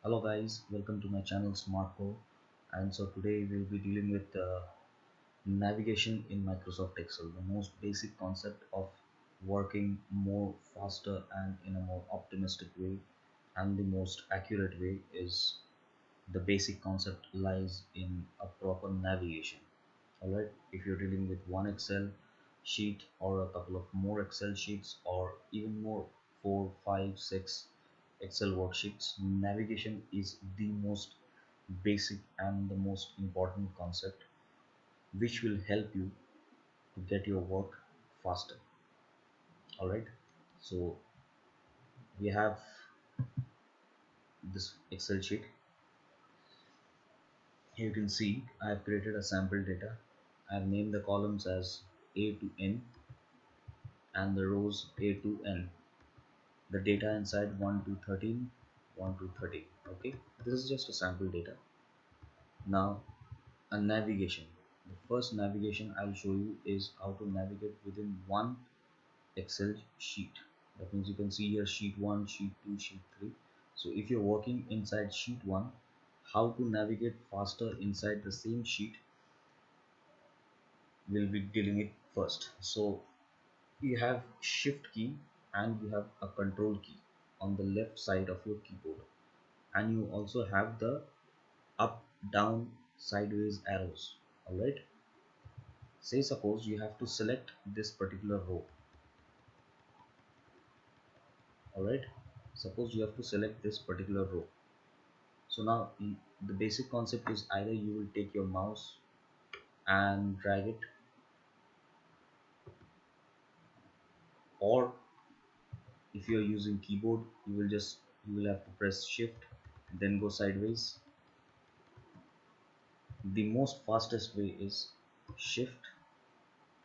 Hello guys, welcome to my channel SmartCo. And so today we'll be dealing with navigation in Microsoft Excel, the most basic concept of working more faster and in a more optimistic way, and the most accurate way is the basic concept lies in a proper navigation. Alright, if you're dealing with one Excel sheet or a couple of more Excel sheets or even more, 4, 5, 6 Excel worksheets, navigation is the most basic and the most important concept which will help you to get your work faster. Alright, so we have this Excel sheet. Here you can see I have created a sample data. I have named the columns as A to N and the rows A to N. The data inside 1 to 13, 1 to 30. Okay, this is just a sample data. Now a navigation. The first navigation I'll show you is how to navigate within one Excel sheet. That means you can see here sheet 1, sheet 2, sheet 3. So if you're working inside sheet 1, how to navigate faster inside the same sheet, we'll be dealing it first. So you have shift key and you have a control key on the left side of your keyboard, and you also have the up, down, sideways arrows. Alright, say suppose you have to select this particular row. Alright, suppose you have to select this particular row. So now the basic concept is either you will take your mouse and drag it, or if you are using keyboard you will have to press shift then go sideways. The most fastest way is shift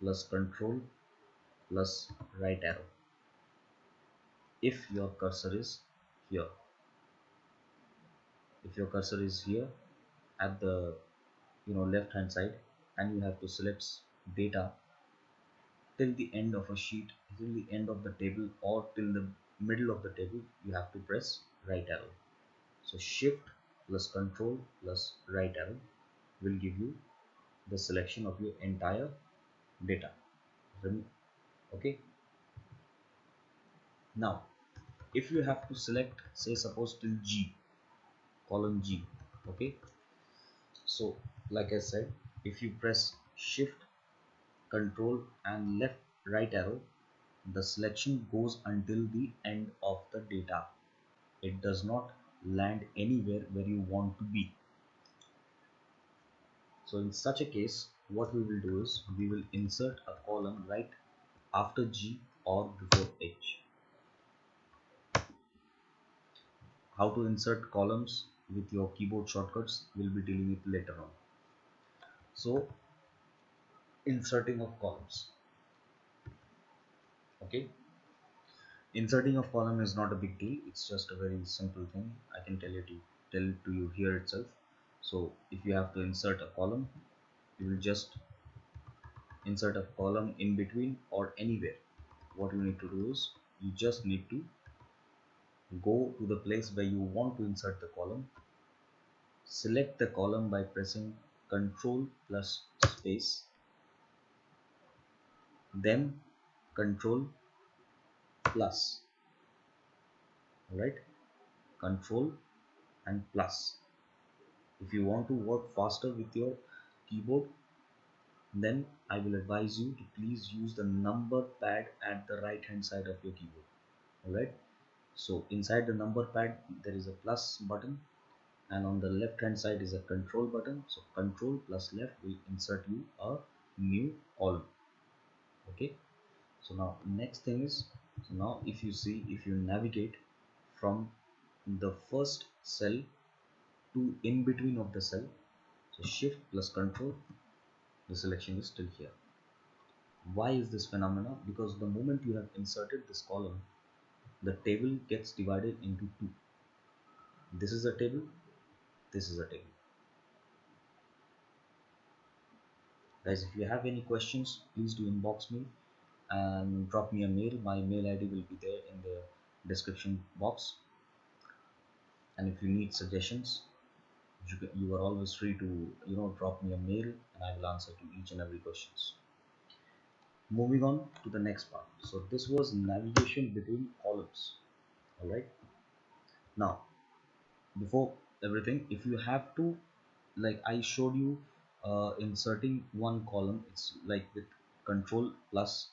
plus control plus right arrow if your cursor is here. If your cursor is here at the left hand side and you have to select data till the end of a sheet, till the end of the table, or till the middle of the table, you have to press right arrow. So shift plus control plus right arrow will give you the selection of your entire data. Okay, now if you have to select, say suppose till G, column G. Okay, so like I said, if you press shift control and left right arrow, the selection goes until the end of the data. It does not land anywhere where you want to be. So in such a case, what we will do is we will insert a column right after G or before H. How to insert columns with your keyboard shortcuts we'll be dealing with later on. So inserting of columns. Okay, inserting of column is not a big deal. It's just a very simple thing. I can tell it to you here itself. So if you have to insert a column, you will just insert a column in between or anywhere. What you need to do is you just need to go to the place where you want to insert the column, select the column by pressing CTRL plus space, then CTRL plus. Alright, CTRL and plus. If you want to work faster with your keyboard, then I will advise you to please use the number pad at the right hand side of your keyboard. Alright, so inside the number pad there is a plus button, and on the left hand side is a control button. So control plus left will insert you a new column. Okay, so now next thing is, so now if you see, if you navigate from the first cell to in between of the cell, so shift plus control, the selection is still here. Why is this phenomena? Because the moment you have inserted this column, the table gets divided into two. This is a table, this is a table. Guys, if you have any questions, please do inbox me and drop me a mail. My mail ID will be there in the description box. And if you need suggestions, you are always free to drop me a mail, and I will answer to each and every questions. Moving on to the next part. So this was navigation between columns. All right. Now, before everything, if you have to, like I showed you, inserting one column, it's like with control plus.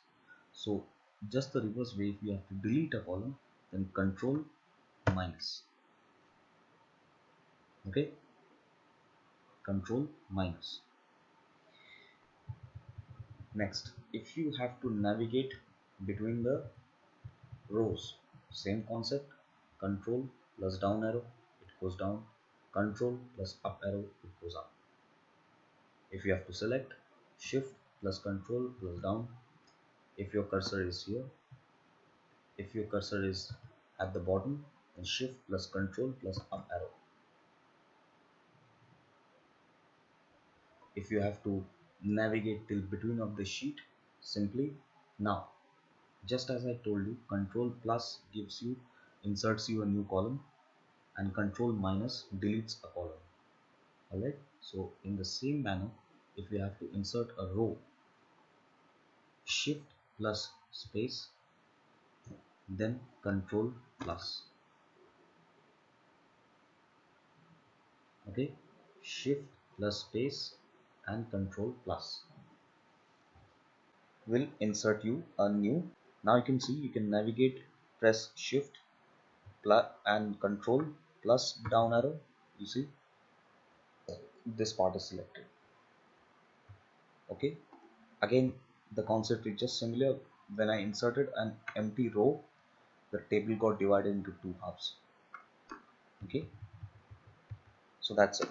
So just the reverse way, if you have to delete a column, then control minus. Okay, control minus. Next, if you have to navigate between the rows, same concept, control plus down arrow, it goes down, control plus up arrow, it goes up. If you have to select, shift plus control plus down. If your cursor is here, if your cursor is at the bottom, then shift plus control plus up arrow. If you have to navigate till between of the sheet, simply now, just as I told you, control plus gives you, inserts you a new column, and control minus deletes a column. Alright, so in the same manner, if you have to insert a row, shift plus space, then control plus. Okay, shift plus space and control plus will insert you a new. Now you can see, you can navigate, press shift plus and control plus down arrow. You see this part is selected. Okay, again the concept is just similar. When I inserted an empty row, the table got divided into two halves. Okay, so that's it.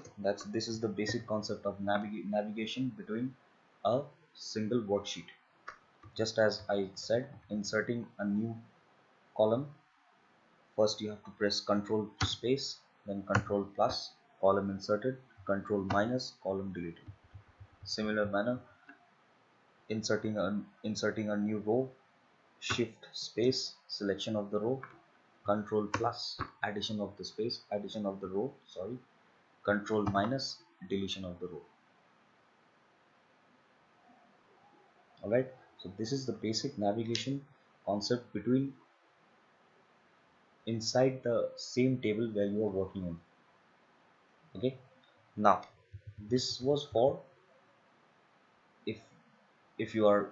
This is the basic concept of navigation between a single worksheet. Just as I said, inserting a new column, first you have to press control space, then control plus, column inserted, control minus, column deleted. Similar manner, inserting a new row, shift space, selection of the row, control plus, addition of the space, addition of the row, sorry, control minus, deletion of the row. Alright, so this is the basic navigation concept between inside the same table where you are working in. Okay, now this was for if you are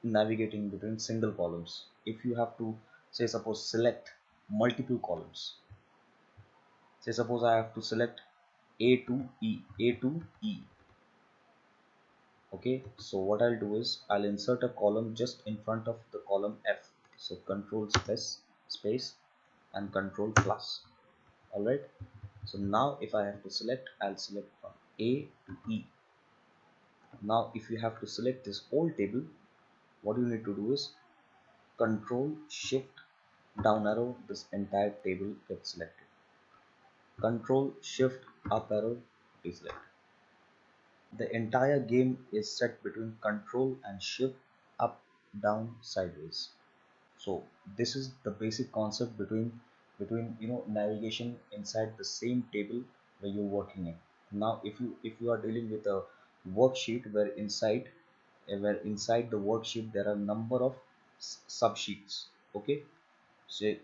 navigating between single columns. If you have to, say suppose, select multiple columns, say suppose I have to select a to e. Okay, so what I'll do is I'll insert a column just in front of the column F. So control space and control plus. All right, so now if I have to select, I'll select from A to E. Now if you have to select this whole table, what you need to do is control shift down arrow, this entire table gets selected. Control shift up arrow, deselect. The entire game is set between control and shift, up, down, sideways. So this is the basic concept between navigation inside the same table where you're working in. Now if you are dealing with a worksheet where inside the worksheet there are number of subsheets. Okay, say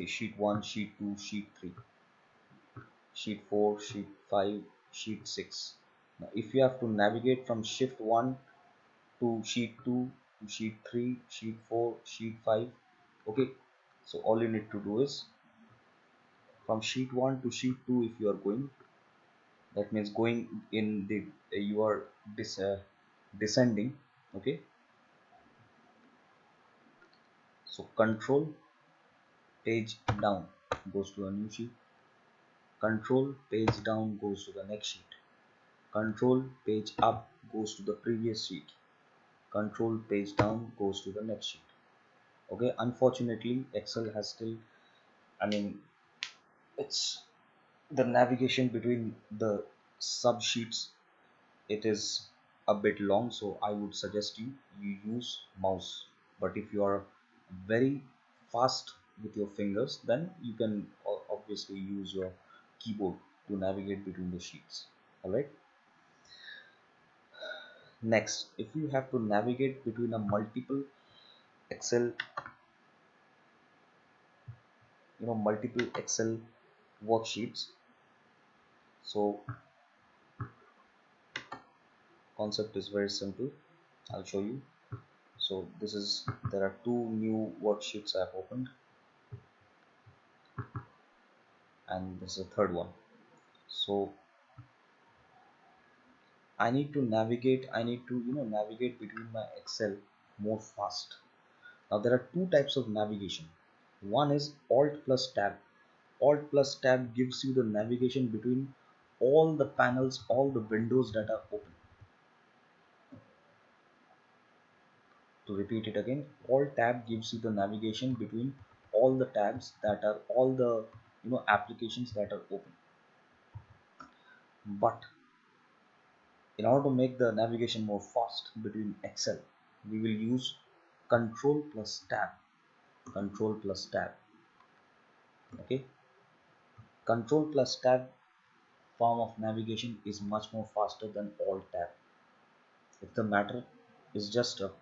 sheet 1, sheet 2, sheet 3, sheet 4, sheet 5, sheet 6. Now if you have to navigate from shift 1 to sheet 2 to sheet 3, sheet 4, sheet 5. Okay, so all you need to do is from sheet 1 to sheet 2, if you are going, that means going in the you are descending. Okay, so control page down goes to a new sheet, control page down goes to the next sheet, control page up goes to the previous sheet, control page down goes to the next sheet. Okay, unfortunately Excel has still, I mean, it's the navigation between the sub sheets, it is a bit long, so I would suggest you use mouse. But if you are very fast with your fingers, then you can obviously use your keyboard to navigate between the sheets. Alright. Next, if you have to navigate between a multiple Excel, multiple Excel worksheets. So concept is very simple. I'll show you. So there are two new worksheets I've opened, and this is a third one. So I need to navigate between my Excel more fast. Now there are two types of navigation. One is Alt plus Tab. Alt plus Tab gives you the navigation between all the panels, all the windows that are open. To repeat it again, Alt Tab gives you the navigation between all the tabs that are all the applications that are open. But in order to make the navigation more fast between Excel, we will use Control plus Tab. Control plus Tab. Okay. Control plus Tab form of navigation is much more faster than Alt Tab. If the matter is just a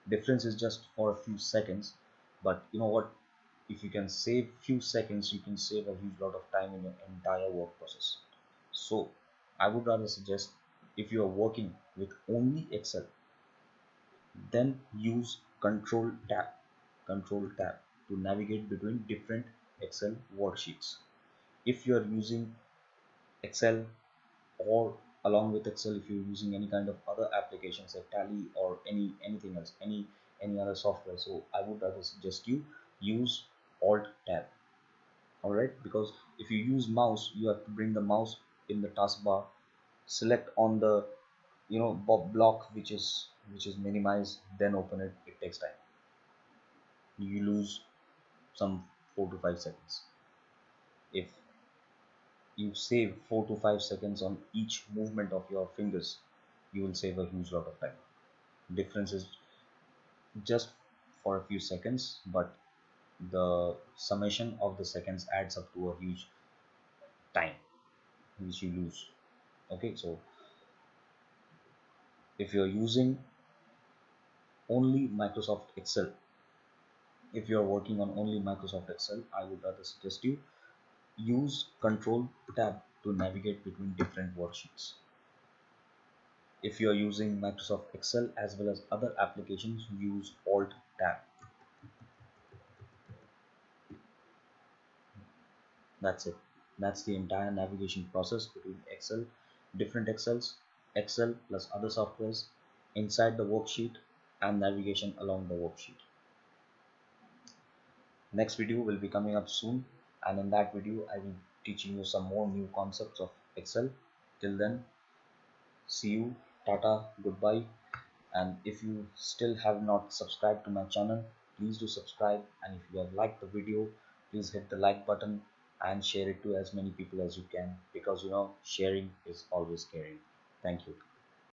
difference is just for a few seconds, but you know what? If you can save few seconds, you can save a huge lot of time in your entire work process. So I would rather suggest, if you are working with only Excel, then use Control Tab to navigate between different Excel worksheets. If you are using Excel, or along with Excel, if you're using any kind of other applications like Tally or anything else, any other software, so I would rather suggest you use Alt Tab. Alright, because if you use mouse, you have to bring the mouse in the taskbar, select on the block which is minimized, then open it. It takes time. You lose some 4 to 5 seconds. If you save 4 to 5 seconds on each movement of your fingers, you will save a huge lot of time. Difference is just for a few seconds, but the summation of the seconds adds up to a huge time which you lose. Okay, so if you're using only Microsoft Excel, if you're working on only Microsoft Excel, I would rather suggest you use Control Tab to navigate between different worksheets. If you are using Microsoft Excel as well as other applications, use Alt Tab. That's it. That's the entire navigation process between different Excel plus other softwares, inside the worksheet, and navigation along the worksheet. Next video will be coming up soon, and in that video I will be teaching you some more new concepts of Excel. Till then, see you, tata, goodbye. And if you still have not subscribed to my channel, please do subscribe, and if you have liked the video, please hit the like button and share it to as many people as you can, because sharing is always caring. Thank you.